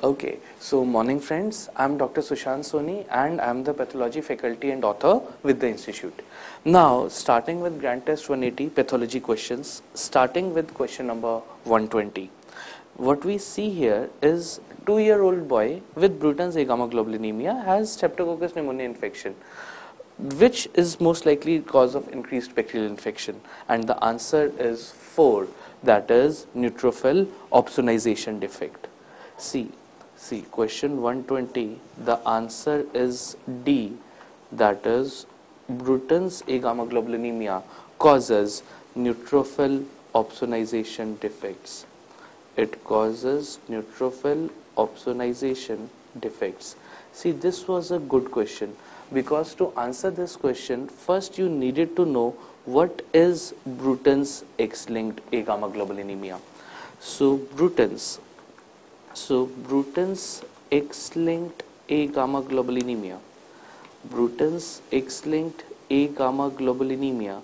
Okay, so morning friends, I'm Dr. Sushant Soni and I'm the pathology faculty and author with the institute. Now, starting with Grand Test 180 pathology questions, starting with question number 120. What we see here is 2-year-old boy with Bruton's A gamma globulinemia has Streptococcus pneumoniae infection, which is most likely cause of increased bacterial infection, and the answer is 4, that is neutrophil opsonization defect. See, question 120, the answer is D, that is Bruton's A gamma globulinemia causes neutrophil opsonization defects. It causes neutrophil opsonization defects. See, this was a good question because to answer this question, first you needed to know what is Bruton's X-linked A gamma globulinemia. So Bruton's X-linked A gamma globulinemia. Bruton's X-linked A gamma globulinemia.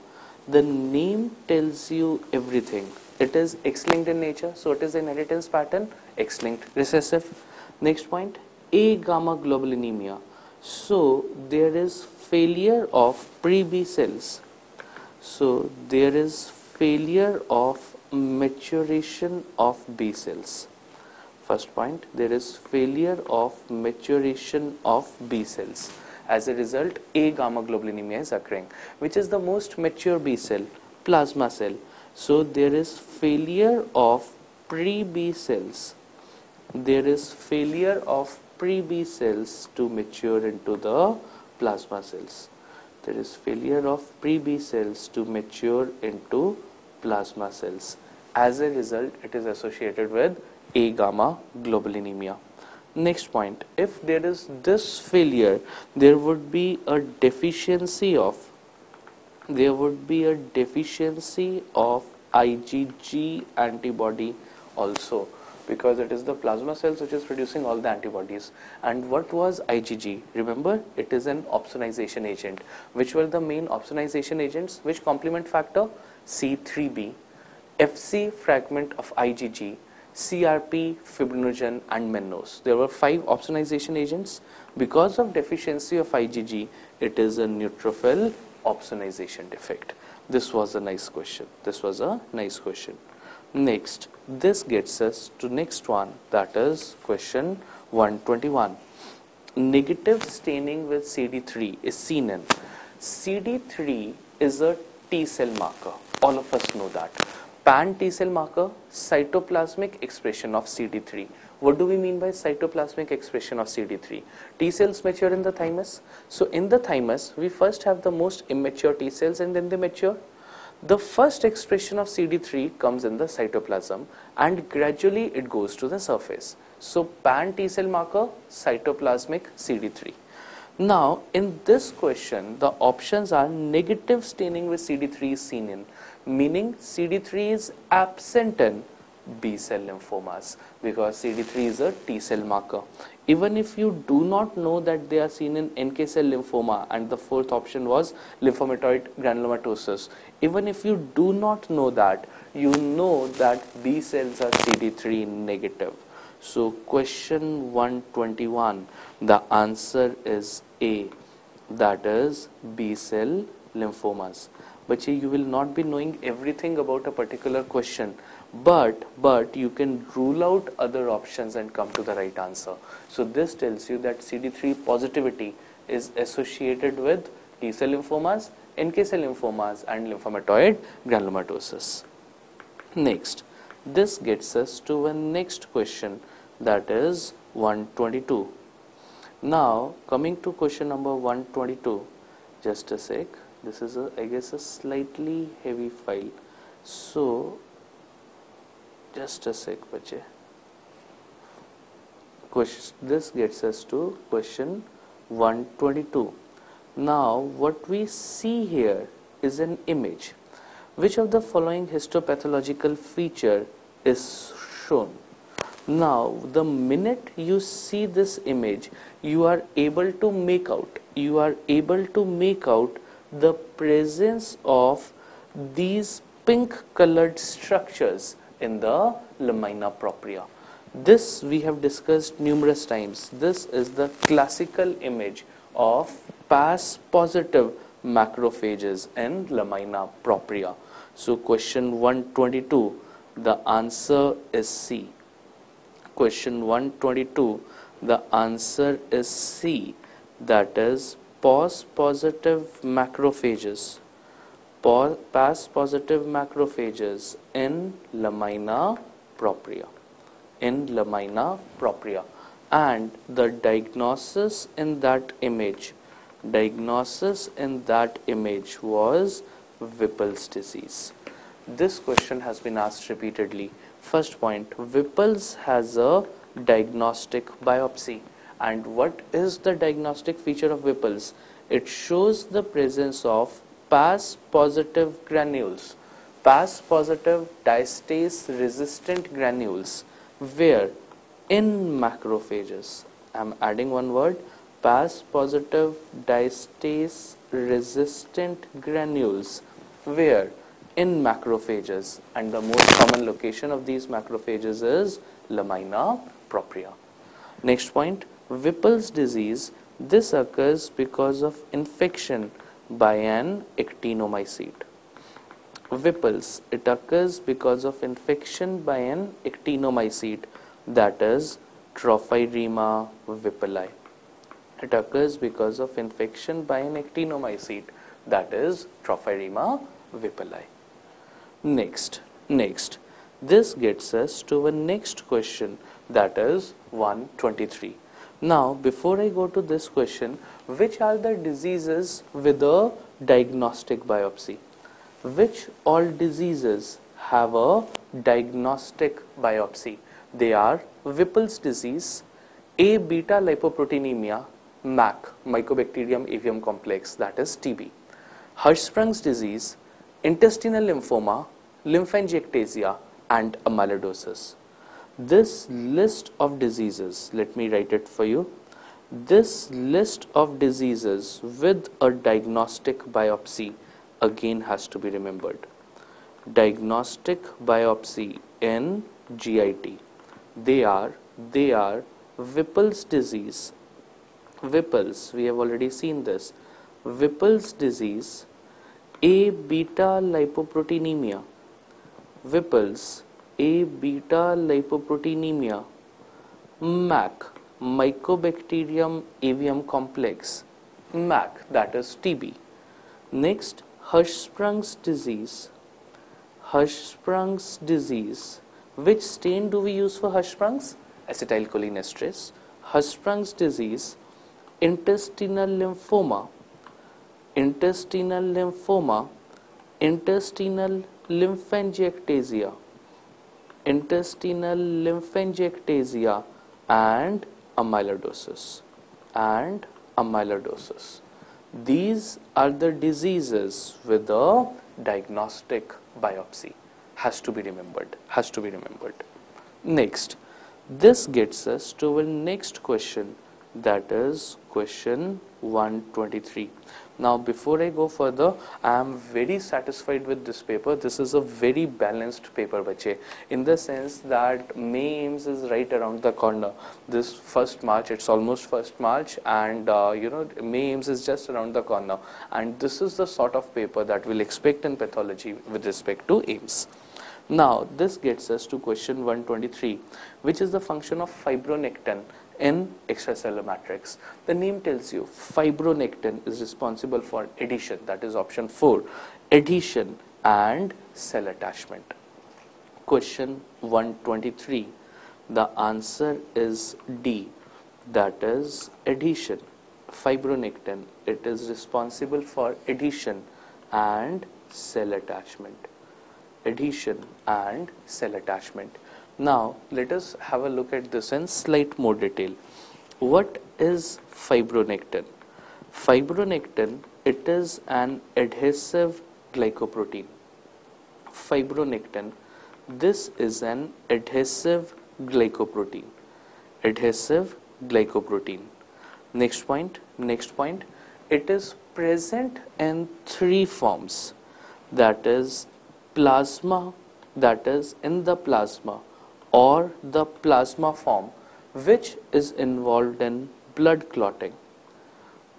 The name tells you everything. It is X-linked in nature, so it is an inheritance pattern, X-linked recessive. Next point, A gamma globulinemia. So there is failure of pre-B cells. So there is failure of maturation of B cells. First point, there is failure of maturation of B cells. As a result, A gamma globulinemia is occurring. Which is the most mature B cell? Plasma cell. So there is failure of pre-B cells. There is failure of pre-B cells to mature into the plasma cells. There is failure of pre-B cells to mature into plasma cells. As a result, it is associated with A gamma globulinemia. Next point, if there is this failure, there would be a deficiency of IgG antibody also, because it is the plasma cells which is producing all the antibodies. And what was IgG? Remember, it is an opsonization agent. Which were the main opsonization agents? Which complement factor? C3b, Fc fragment of IgG, CRP, fibrinogen and mannose. There were 5 opsonization agents. Because of deficiency of IgG, it is a neutrophil opsonization defect. This was a nice question. Next, this gets us to next one, that is question 121. Negative staining with CD3 is seen in. CD3 is a T cell marker. All of us know that. Pan T cell marker, cytoplasmic expression of CD3. What do we mean by cytoplasmic expression of CD3? T cells mature in the thymus. So in the thymus, we first have the most immature T cells and then they mature. The first expression of CD3 comes in the cytoplasm and gradually it goes to the surface. So pan T cell marker, cytoplasmic CD3. Now in this question, the options are negative staining with CD3 is seen in, meaning CD3 is absent in B cell lymphomas because CD3 is a T cell marker. Even if you do not know that they are seen in NK cell lymphoma, and the fourth option was lymphomatoid granulomatosis, even if you do not know that, you know that B cells are CD3 negative. So question 121, the answer is A, that is B cell lymphomas. But you will not be knowing everything about a particular question, but you can rule out other options and come to the right answer. So this tells you that CD3 positivity is associated with T cell lymphomas, NK cell lymphomas and lymphomatoid granulomatosis. Next, this gets us to a next question, that is 122. Now coming to question number 122, just a sec. This is I guess a slightly heavy file, so just a sec bache. This gets us to question 122. Now what we see here is an image. Which of the following histopathological feature is shown? Now the minute you see this image, you are able to make out the presence of these pink colored structures in the lamina propria. This we have discussed numerous times. This is the classical image of pass positive macrophages in lamina propria. So question 122, the answer is C. Question 122, the answer is C, that is POS positive macrophages. Pass positive macrophages in lamina propria. In lamina propria. And the diagnosis in that image was Whipple's disease. This question has been asked repeatedly. First point, Whipple's has a diagnostic biopsy. And what is the diagnostic feature of Whipple's? It shows the presence of pass positive granules, pass positive diastase resistant granules, where in macrophages, I'm adding one word, pass positive diastase resistant granules, where in macrophages, and the most common location of these macrophages is lamina propria. Next point, Whipple's disease. This occurs because of infection by an actinomycete. Whipple's, it occurs because of infection by an actinomycete, that is Trophirema whippleyi. It occurs because of infection by an actinomycete, that is Trophirema whippleyi. Next, this gets us to our next question, that is 123. Now, before I go to this question, which are the diseases with a diagnostic biopsy? Which all diseases have a diagnostic biopsy? They are Whipple's disease, A beta lipoproteinemia, MAC, Mycobacterium avium complex, that is TB, Hirschsprung's disease, intestinal lymphoma, lymphangiectasia, and amyloidosis. This list of diseases, let me write it for you. This list of diseases with a diagnostic biopsy again has to be remembered. Diagnostic biopsy in GIT. They are Whipple's disease. Whipple's, we have already seen this. Whipple's disease, A beta lipoproteinemia. Whipple's, A beta lipoproteinemia. MAC, Mycobacterium avium complex. MAC, that is TB. Next, Hirschsprung's disease. Hirschsprung's disease. Which stain do we use for Hirschsprung's? Acetylcholinesterase. Hirschsprung's disease, intestinal lymphoma. Intestinal lymphoma, intestinal lymphangiectasia. Intestinal lymphangiectasia and amyloidosis. And amyloidosis. These are the diseases with a diagnostic biopsy. Has to be remembered. Next, this gets us to our next question, that is question 123. Now, before I go further, I am very satisfied with this paper. This is a very balanced paper, bache, in the sense that May Aims is right around the corner. This 1st March, it's almost 1st March, and May Aims is just around the corner. And this is the sort of paper that we'll expect in pathology with respect to Aims. Now, this gets us to question 123, which is the function of fibronectin in extracellular matrix. The name tells you fibronectin is responsible for adhesion, that is option 4, adhesion and cell attachment. Question 123, the answer is D, that is adhesion. Fibronectin, it is responsible for adhesion and cell attachment. Adhesion and cell attachment. Now, let us have a look at this in slight more detail. What is fibronectin? Fibronectin, it is an adhesive glycoprotein. Fibronectin, this is an adhesive glycoprotein. Adhesive glycoprotein. Next point, it is present in 3 forms, that is plasma, that is in the plasma, or the plasma form which is involved in blood clotting.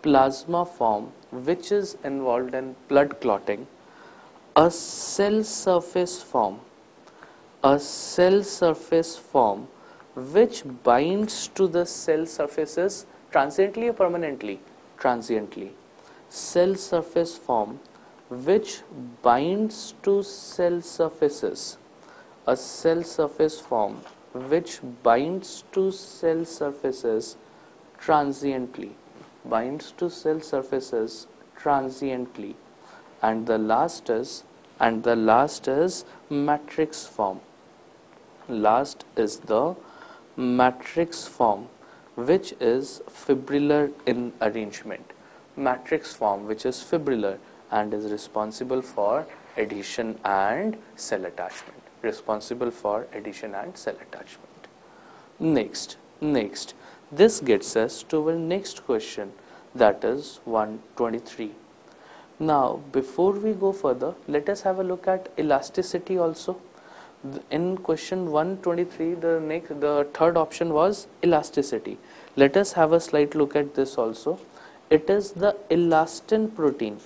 Plasma form which is involved in blood clotting, a cell surface form which binds to the cell surfaces transiently or permanently? Transiently. Cell surface form which binds to cell surfaces. A cell surface form which binds to cell surfaces transiently. Binds to cell surfaces transiently. And the last is matrix form. Last is the matrix form which is fibrillar in arrangement. Matrix form which is fibrillar and is responsible for adhesion and cell attachment. Next, this gets us to our next question, that is 123. Now, before we go further, let us have a look at elasticity also. In question 123, the third option was elasticity. Let us have a slight look at this also. It is the elastin protein.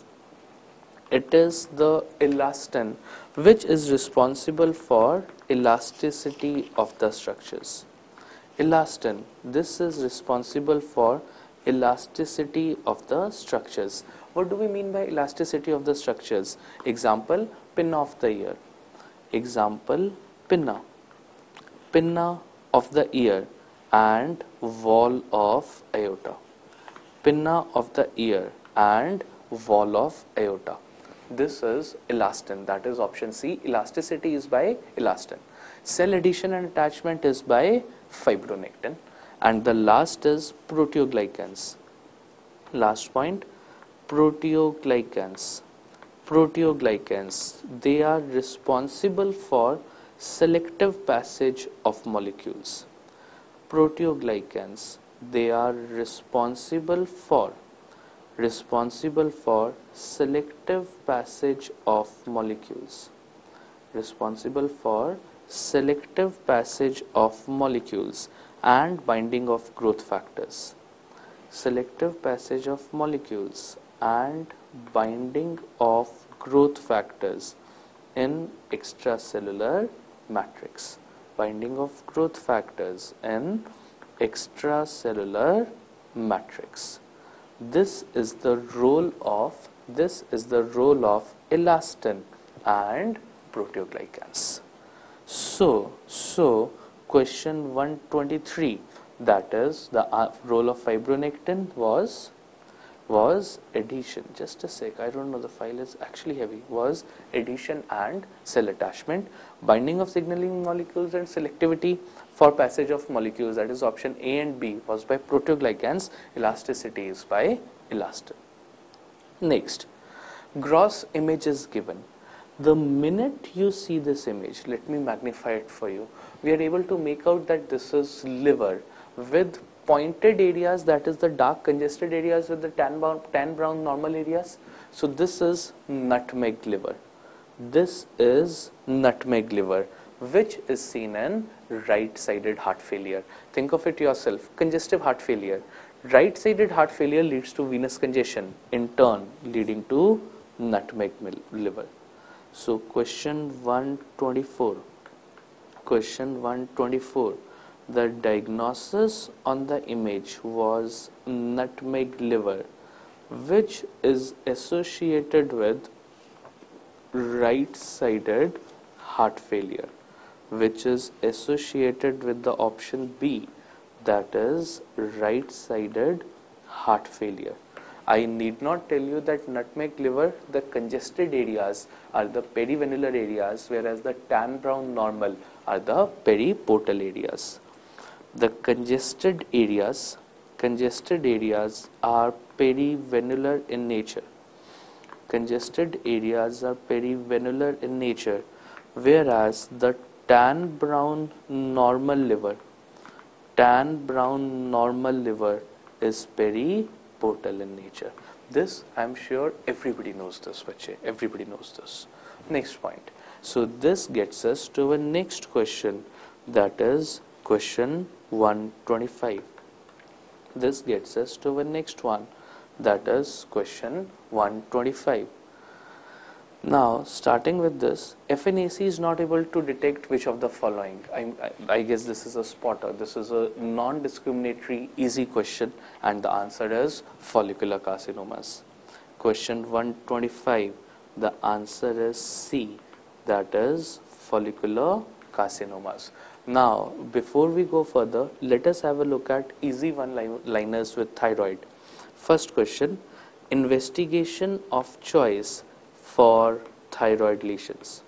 It is the elastin which is responsible for elasticity of the structures. Elastin, this is responsible for elasticity of the structures. What do we mean by elasticity of the structures? Example, pinna of the ear. Example, pinna of the ear and wall of aorta. Pinna of the ear and wall of aorta. This is elastin, that is option C. Elasticity is by elastin. Cell adhesion and attachment is by fibronectin. And the last is proteoglycans. Last point, proteoglycans. Proteoglycans, they are responsible for selective passage of molecules. Proteoglycans, they are responsible for selective passage of molecules. And binding of growth factors. Selective passage of molecules and binding of growth factors in extracellular matrix. Binding of growth factors in extracellular matrix. This is the role of elastin and proteoglycans. So question 123, that is the role of fibronectin was adhesion. Just a sec, I don't know, the file is actually heavy. Was adhesion and cell attachment, binding of signaling molecules and selectivity for passage of molecules, that is option A and B, was by proteoglycans. Elasticity is by elastin. Next, gross image is given. The minute you see this image, let me magnify it for you, we are able to make out that this is liver with pointed areas, that is the dark congested areas with the tan brown normal areas. So this is nutmeg liver. This is nutmeg liver, which is seen in right-sided heart failure. Think of it yourself, congestive heart failure. Right-sided heart failure leads to venous congestion, in turn leading to nutmeg liver. So question 124. The diagnosis on the image was nutmeg liver, which is associated with right-sided heart failure, which is associated with the option B, that is right-sided heart failure. I need not tell you that nutmeg liver, the congested areas are the perivenular areas, whereas the tan brown normal are the periportal areas. The congested areas are perivenular in nature. Congested areas are perivenular in nature, whereas the tan brown normal liver is periportal in nature. This I am sure everybody knows this, bache. Everybody knows this. Next point. So this gets us to our next question, That is question 125. This gets us to the next one, that is question 125. Now, starting with this, FNAC is not able to detect which of the following. I guess this is a spotter. This is a non-discriminatory, easy question, and the answer is follicular carcinomas. Question 125, the answer is C, that is follicular carcinomas. Now, before we go further, let us have a look at easy one-liners with thyroid. First question, investigation of choice for thyroid lesions.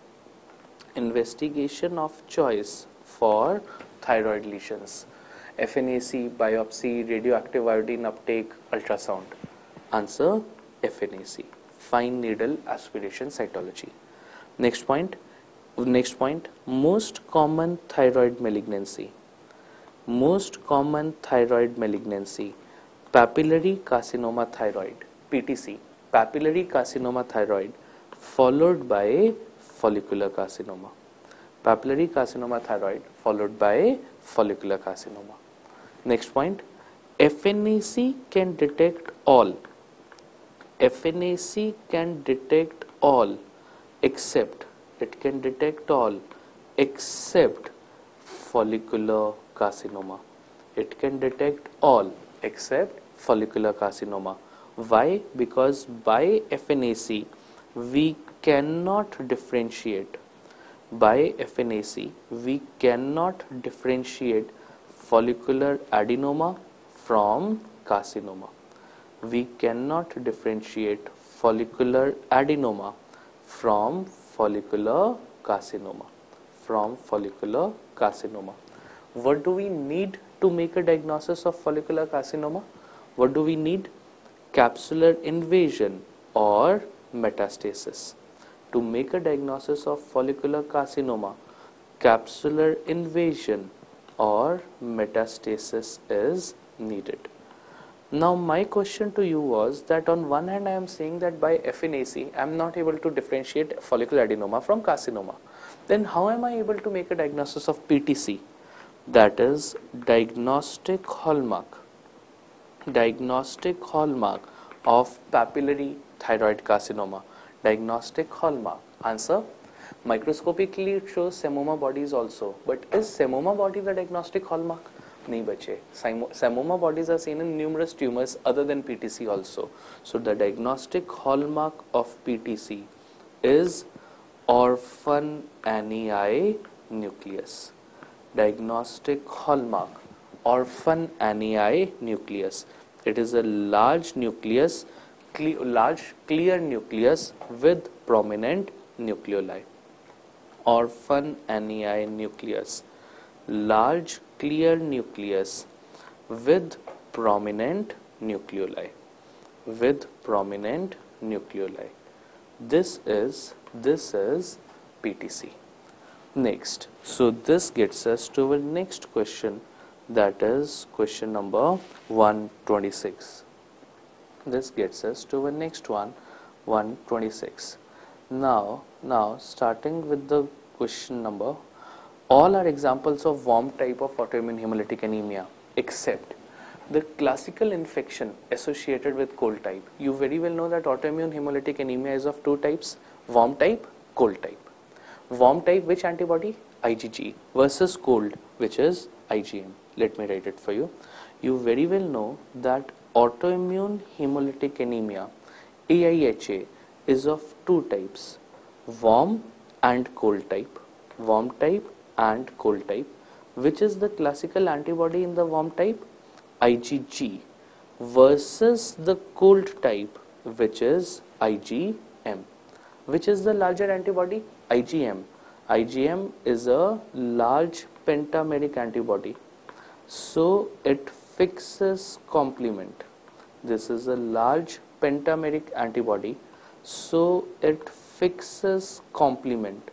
Investigation of choice for thyroid lesions. FNAC, biopsy, radioactive iodine uptake, ultrasound. Answer, FNAC, fine needle aspiration cytology. Next point, most common thyroid malignancy. Most common thyroid malignancy, papillary carcinoma thyroid, PTC, papillary carcinoma thyroid, followed by follicular carcinoma. Papillary carcinoma thyroid followed by follicular carcinoma. Next point, FNAC can detect all. FNAC can detect all except, it can detect all except follicular carcinoma. It can detect all except follicular carcinoma. Why? Because by FNAC we cannot differentiate. By FNAC we cannot differentiate follicular adenoma from carcinoma. We cannot differentiate follicular adenoma from follicular carcinoma. What do we need to make a diagnosis of follicular carcinoma? What do we need? Capsular invasion or metastasis. To make a diagnosis of follicular carcinoma, capsular invasion or metastasis is needed. Now my question to you was that on one hand I am saying that by FNAC I am not able to differentiate follicular adenoma from carcinoma. Then how am I able to make a diagnosis of PTC? That is diagnostic hallmark of papillary thyroid carcinoma. Diagnostic hallmark. Answer, microscopically it shows semoma bodies also, but is semoma body the diagnostic hallmark? Nahi bache. Semoma bodies are seen in numerous tumors other than PTC also. So the diagnostic hallmark of PTC is orphan annii nucleus. Diagnostic hallmark, orphan annii nucleus. It is a large nucleus, large clear nucleus with prominent nucleoli. Orphan annii nucleus, large clear nucleus with prominent nucleoli. This is PTC. Next, so this gets us to our next question, that is question number 126. This gets us to our next one, 126. Now starting with the question number, all are examples of warm type of autoimmune hemolytic anemia except the classical infection associated with cold type. You very well know that autoimmune hemolytic anemia is of two types, warm type, cold type. Warm type, which antibody? IgG, versus cold, which is IgM. Let me write it for you. You very well know that autoimmune hemolytic anemia, AIHA, is of two types, warm and cold type. Warm type and cold type. Which is the classical antibody in the warm type? IgG, versus the cold type, which is IgM. Which is the larger antibody? IgM. IgM is a large pentameric antibody, so it fixes complement. This is a large pentameric antibody, so it fixes complement,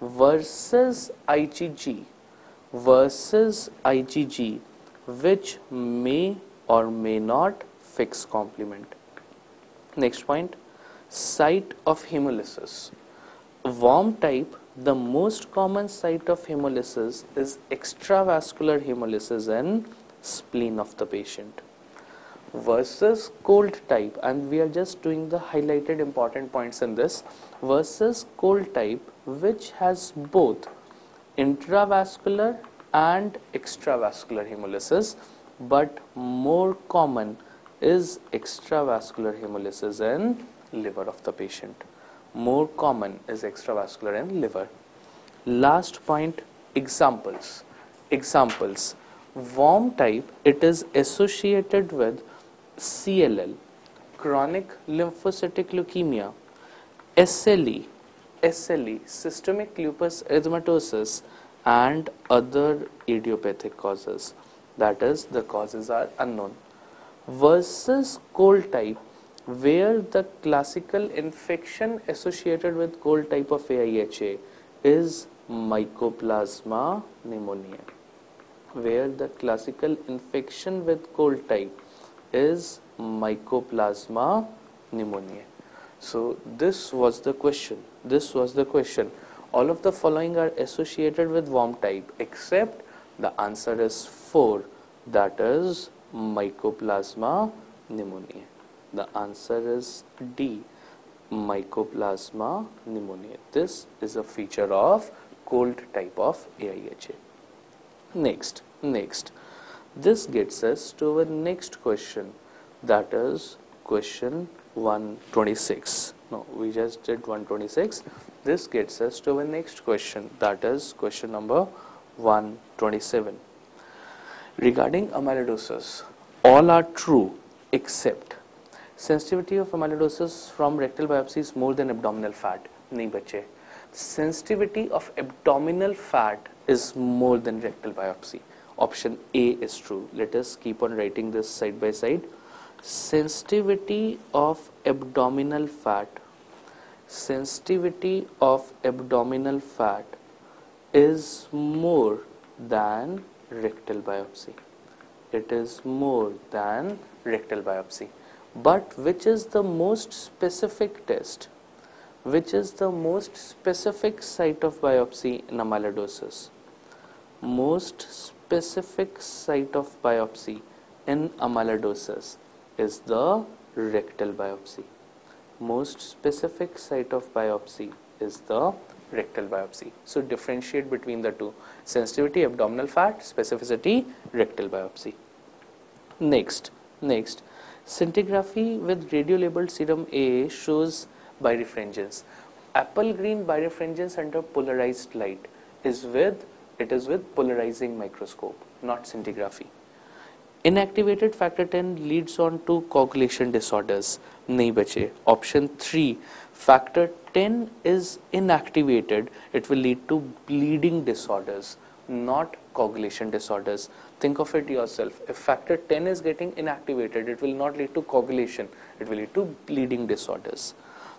versus IgG, which may or may not fix complement. Next point, site of hemolysis. Warm type the most common site of hemolysis is extravascular hemolysis in spleen of the patient. Versus cold type, and we are just doing the highlighted important points in this, versus cold type, which has both intravascular and extravascular hemolysis, but more common is extravascular hemolysis in liver of the patient. More common is extravascular in liver. Last point, examples. Examples. Warm type, it is associated with CLL, chronic lymphocytic leukemia, SLE, systemic lupus erythematosus, and other idiopathic causes. That is, the causes are unknown. Versus cold type, where the classical infection associated with cold type of AIHA is Mycoplasma pneumoniae. Where the classical infection with cold type is Mycoplasma pneumoniae. So this was the question. This was the question. All of the following are associated with warm type except the answer is 4, that is Mycoplasma pneumoniae. The answer is D, Mycoplasma pneumoniae. This is a feature of cold type of AIHA. Next. This gets us to our next question, that is question 126. No, we just did 126. This gets us to our next question, that is question number 127. Regarding amyloidosis, all are true except sensitivity of amyloidosis from rectal biopsy is more than abdominal fat. Nahi bache. Sensitivity of abdominal fat is more than rectal biopsy. Option A is true. Let us keep on writing this side by side. Sensitivity of abdominal fat is more than rectal biopsy. It is more than rectal biopsy. But which is the most specific test? Which is the most specific site of biopsy in amyloidosis? Most specific site of biopsy in amyloidosis is the rectal biopsy. Most specific site of biopsy is the rectal biopsy. So differentiate between the two. Sensitivity, abdominal fat; specificity, rectal biopsy. Next. Scintigraphy with radio-labeled serum A shows birefringence. Apple green birefringence under polarized light is with polarizing microscope, not scintigraphy. Inactivated factor 10 leads on to coagulation disorders. Nahi bache. Option 3, factor 10 is inactivated, it will lead to bleeding disorders, not coagulation disorders. Think of it yourself. If factor 10 is getting inactivated, it will not lead to coagulation, it will lead to bleeding disorders.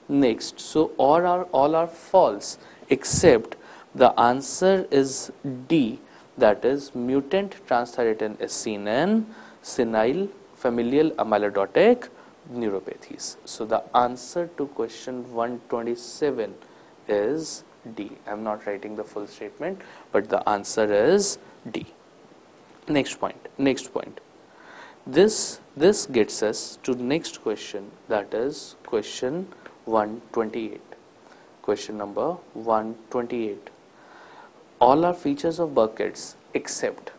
Next, so all are false except the answer is D, that is mutant transthyretin is seen in senile familial amyloidotic neuropathies. So the answer to question 127 is D. I am not writing the full statement, but the answer is D. Next point. This gets us to next question, that is question 128. Question number 128. All are features of Burkitt's except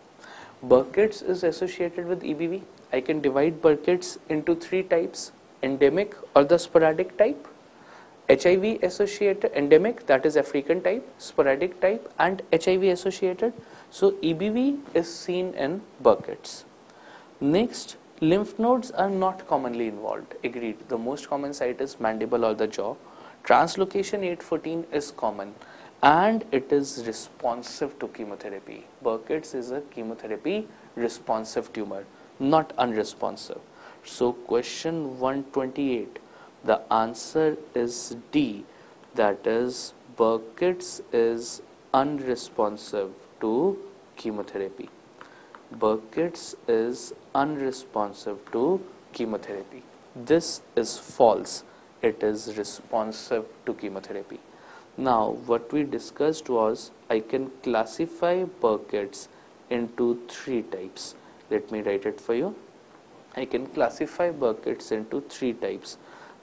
Burkitt's is associated with EBV. I can divide Burkitt's into 3 types: endemic or the sporadic type, HIV associated endemic, that is African type, sporadic type, and HIV associated. So EBV is seen in Burkitt's. Next, lymph nodes are not commonly involved. Agreed. The most common site is mandible or the jaw. Translocation 814 is common and it is responsive to chemotherapy. Burkitt's is a chemotherapy responsive tumor, not unresponsive. So question 128, the answer is D, that is Burkitt's is unresponsive to chemotherapy. Burkitt's is unresponsive to chemotherapy. This is false. It is responsive to chemotherapy. Now what we discussed was I can classify buckets into three types. Let me write it for you. I can classify buckets into three types,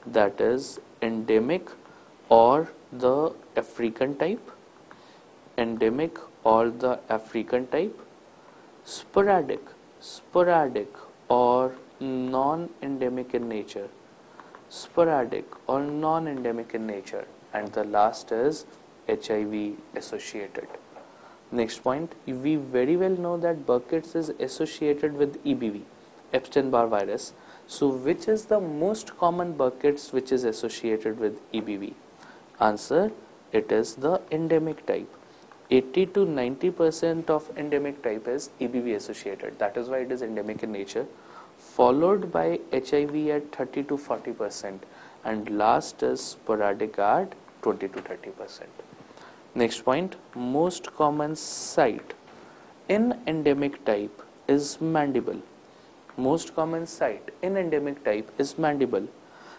that is endemic or the African type, endemic or the African type, sporadic or non-endemic in nature, sporadic or non-endemic in nature, and the last is HIV associated. Next point, we very well know that buckets is associated with EBV, Epstein-Barr virus. So which is the most common buckets which is associated with EBV? Answer, it is the endemic type. 80 to 90% of endemic type is EBV associated. That is why it is endemic in nature, followed by HIV at 30 to 40%, and last is sporadic at 20 to 30%. Next point, most common site in endemic type is mandible. Most common site in endemic type is mandible.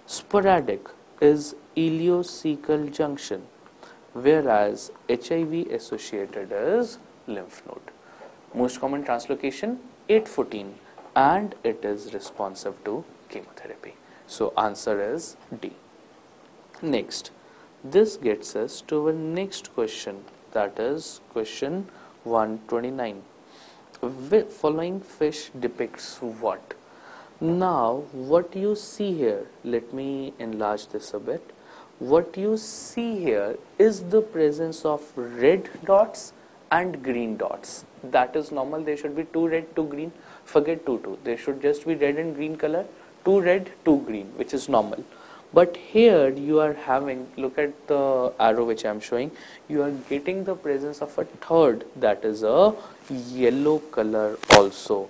Sporadic is ileocecal junction, whereas HIV associated is lymph node. Most common translocation 814, and it is responsive to chemotherapy. So answer is D. Next, this gets us to our next question, that is question 129. Following fish depicts what? Now what you see here, let me enlarge this a bit. What you see here is the presence of red dots and green dots. That is normal. There should be 2 red, 2 green. Forget 2. There should just be red and green color. 2 red, 2 green, which is normal. But here you are having, look at the arrow which I am showing, you are getting the presence of a third, that is a yellow color also.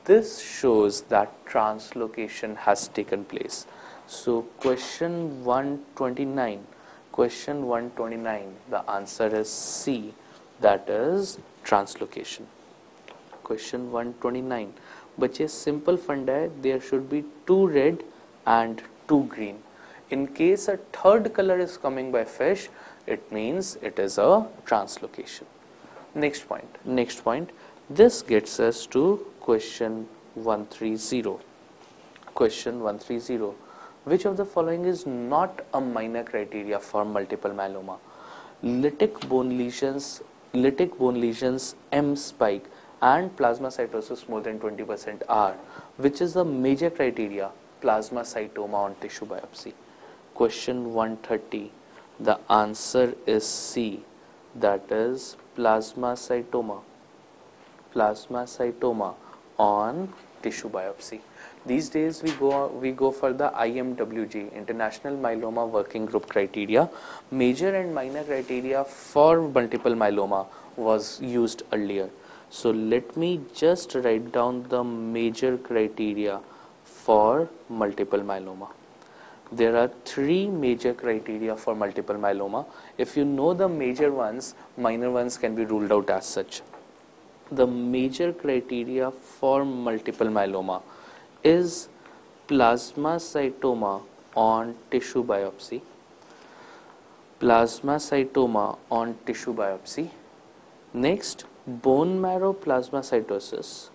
This shows that translocation has taken place. So question 129, the answer is C, that is translocation. Question 129, बच्चे simple fund है, there should be 2 red and 2 green. In case a third color is coming by fish, it means it is a translocation. Next point. This gets us to question 130. Question 130. Which of the following is not a minor criteria for multiple myeloma? Lytic bone lesions, M spike, and plasmacytosis more than 20% are. Which is the major criteria? Plasmacytoma on tissue biopsy. Question 130. The answer is C, that is plasmacytoma. Plasmacytoma on tissue biopsy. These days we go for the IMWG, International Myeloma Working Group criteria. Major and minor criteria for multiple myeloma was used earlier. So let me just write down the major criteria for multiple myeloma. There are 3 major criteria for multiple myeloma. If you know the major ones, minor ones can be ruled out as such. The major criteria for multiple myeloma is plasmacytoma on tissue biopsy. Plasmacytoma on tissue biopsy. Next, bone marrow plasmacytosis.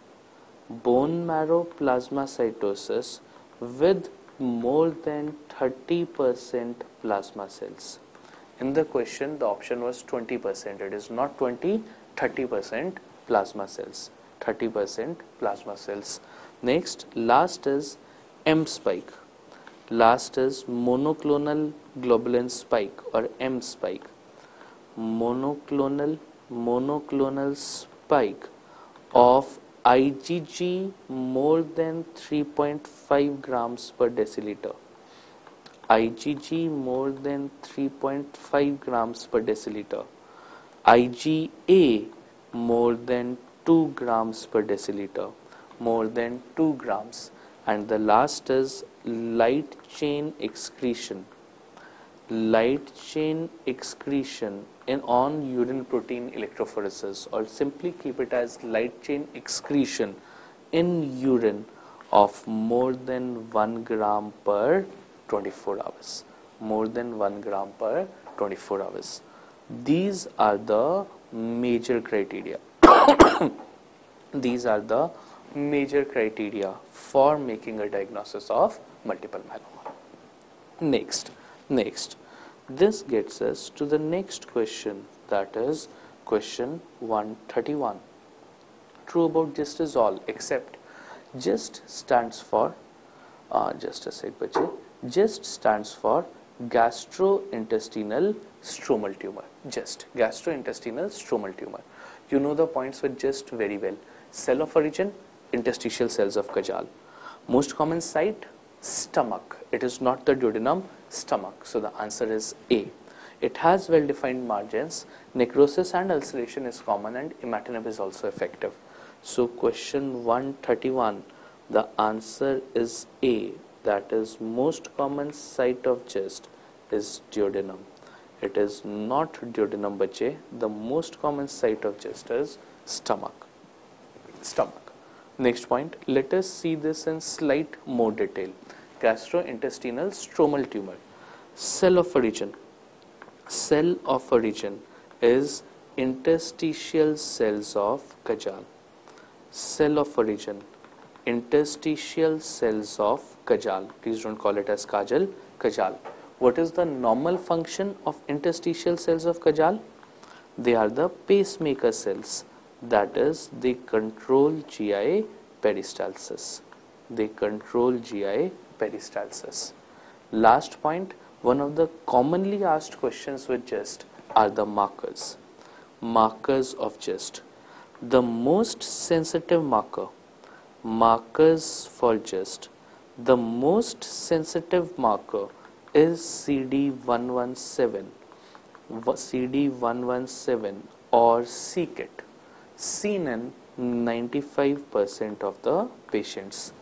Bone marrow plasmacytosis with more than 30% plasma cells. In the question, the option was 20%. It is not 20, 30% plasma cells. 30% plasma cells. Next, last is M spike. Last is monoclonal globulin spike or M spike. Monoclonal spike of IgG more than 3.5 grams per deciliter. IgG more than 3.5 grams per deciliter. IgA more than 2 grams per deciliter. More than 2 grams. And the last is light chain excretion. Light chain excretion on urine protein electrophoresis, or simply keep it as light chain excretion in urine of more than 1 gram per 24 hours. More than 1 gram per 24 hours. These are the major criteria. These are the major criteria for making a diagnosis of multiple myeloma. Next, this gets us to the next question, that is question 131. True about GIST is all, except GIST stands for, just a sec bache, GIST stands for gastrointestinal stromal tumor. GIST, gastrointestinal stromal tumor. You know the points with GIST very well. Cell of origin, interstitial cells of Kajal. Most common site, stomach. It is not the duodenum, stomach. So the answer is A. It has well-defined margins. Necrosis and ulceration is common, and imatinib is also effective. So question 131, the answer is A. That is, most common site of GIST is duodenum. It is not duodenum bache. The most common site of GIST is stomach. Next point, let us see this in slight more detail. Gastrointestinal stromal tumor. Cell of origin. Cell of origin is interstitial cells of Kajal. Cell of origin, interstitial cells of Kajal. Please don't call it as Kajal, Kajal. What is the normal function of interstitial cells of Kajal? They are the pacemaker cells. That is, they control GI peristalsis. They control GI peristalsis. Last point, one of the commonly asked questions with GIST are the markers. Markers of GIST. The most sensitive marker, markers for GIST, the most sensitive marker is CD117, CD117 or c-KIT, seen in 95% of the patients,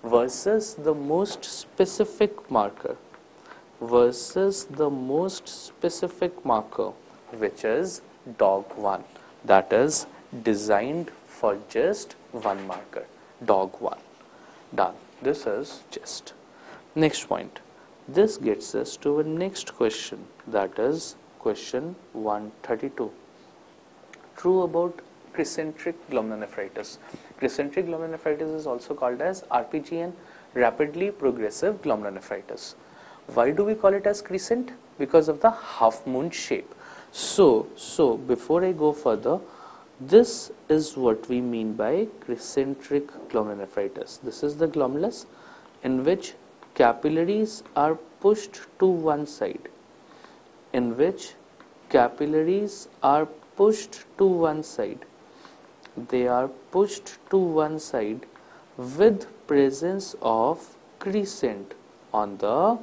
versus the most specific marker, which is DOG1, that is designed for just one marker, DOG1. Done. This is GIST. Next point. This gets us to our next question, that is question 132. True about crescentic glomerulonephritis. Crescentic glomerulonephritis is also called as RPGN, rapidly progressive glomerulonephritis. Why do we call it as crescent? Because of the half moon shape. So before I go further, this is what we mean by crescentic glomerulonephritis. This is the glomerulus in which capillaries are pushed to one side. They are pushed to one side with presence of crescent on the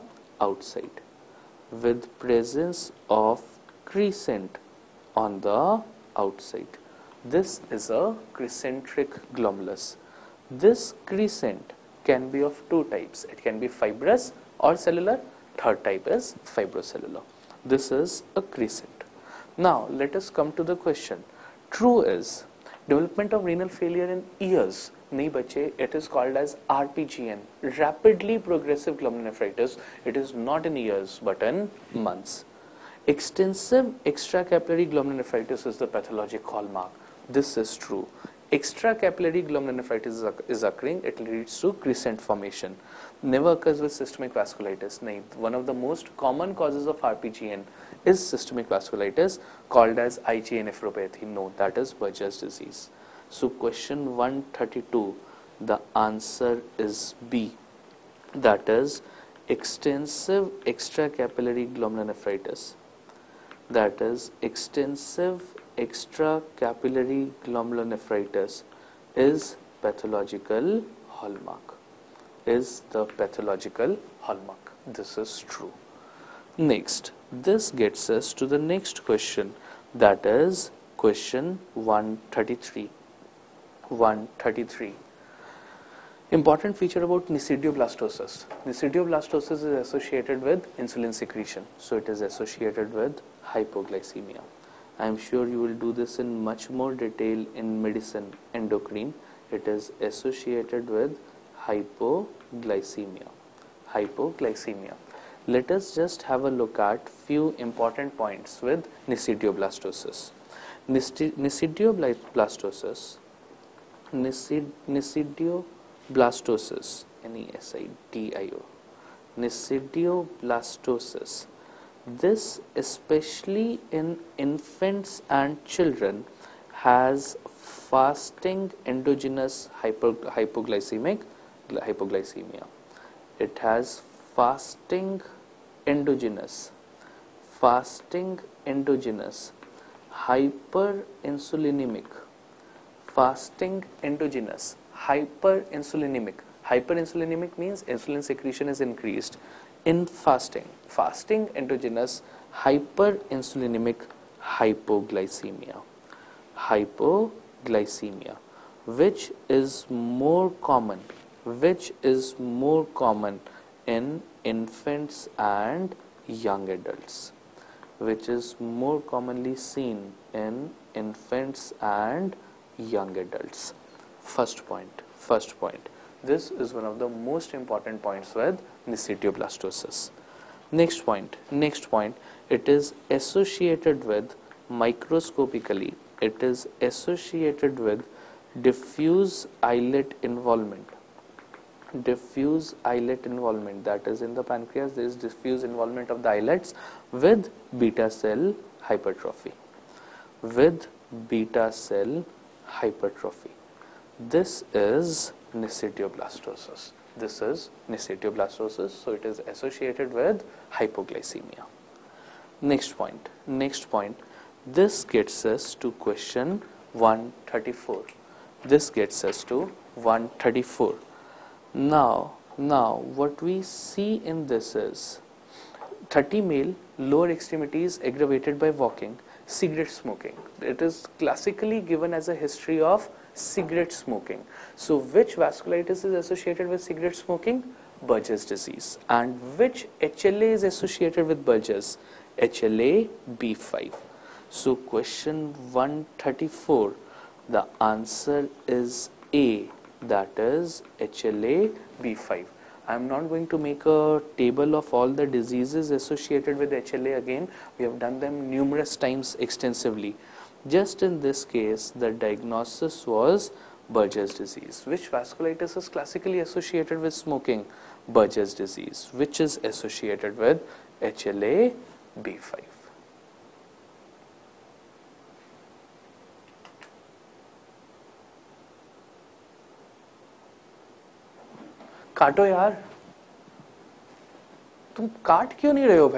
outside. This is a crescentic glomerulus. This crescent can be of two types. It can be fibrous or cellular. Third type is fibrocellular. This is a crescent. Now let us come to the question. True is development of renal failure in years. Nahi bache, it is called as RPGN, rapidly progressive glomerulonephritis. It is not in years but in months. Extensive extracapillary glomerulonephritis is the pathologic hallmark. This is true. Extracapillary glomerulonephritis is occurring, it leads to crescent formation. Never occurs with systemic vasculitis. Nahi. One of the most common causes of RPGN is systemic vasculitis, called as IgA nephropathy. No, that is Buerger's disease. So question 132, the answer is B. That is extensive extracapillary glomerulonephritis. That is extensive extracapillary glomerulonephritis is pathological hallmark. This is true. Next, this gets us to the next question, that is question 133. Important feature about nisidioblastosis. Nisidioblastosis is associated with insulin secretion, so it is associated with hypoglycemia. I am sure you will do this in much more detail in medicine, endocrine. It is associated with hypoglycemia. let us just have a look at few important points with nisidioblastosis. Nisidioblastosis, nisidioblastosis, Nesidio, nisidioblastosis. This, especially in infants and children, has fasting endogenous hypoglycemia. It has fasting endogenous hyperinsulinemic, hyperinsulinemic means insulin secretion is increased in fasting endogenous hyperinsulinemic hypoglycemia, which is more common in infants and young adults, which is more commonly seen in infants and young adults. First point. This is one of the most important points with nisidioblastosis. Next point. It is associated with microscopically. It is associated with diffuse islet involvement. That is, in the pancreas there is diffuse involvement of the islets with beta cell hypertrophy. This is nisidioblastosis. So it is associated with hypoglycemia. Next point. This gets us to question 134. Now what we see in this is 30 male, lower extremities aggravated by walking, cigarette smoking. It is classically given as a history of cigarette smoking. So which vasculitis is associated with cigarette smoking? Buerger's disease. And which HLA is associated with Buerger's? HLA B5. So question 134, the answer is A, that is HLA B5. I am not going to make a table of all the diseases associated with HLA again. We have done them numerous times extensively. Just in this case, the diagnosis was Buerger's disease. Which vasculitis is classically associated with smoking? Buerger's disease, which is associated with HLA B5. काटो यार, तुम काट क्यों नहीं रहे हो भाई?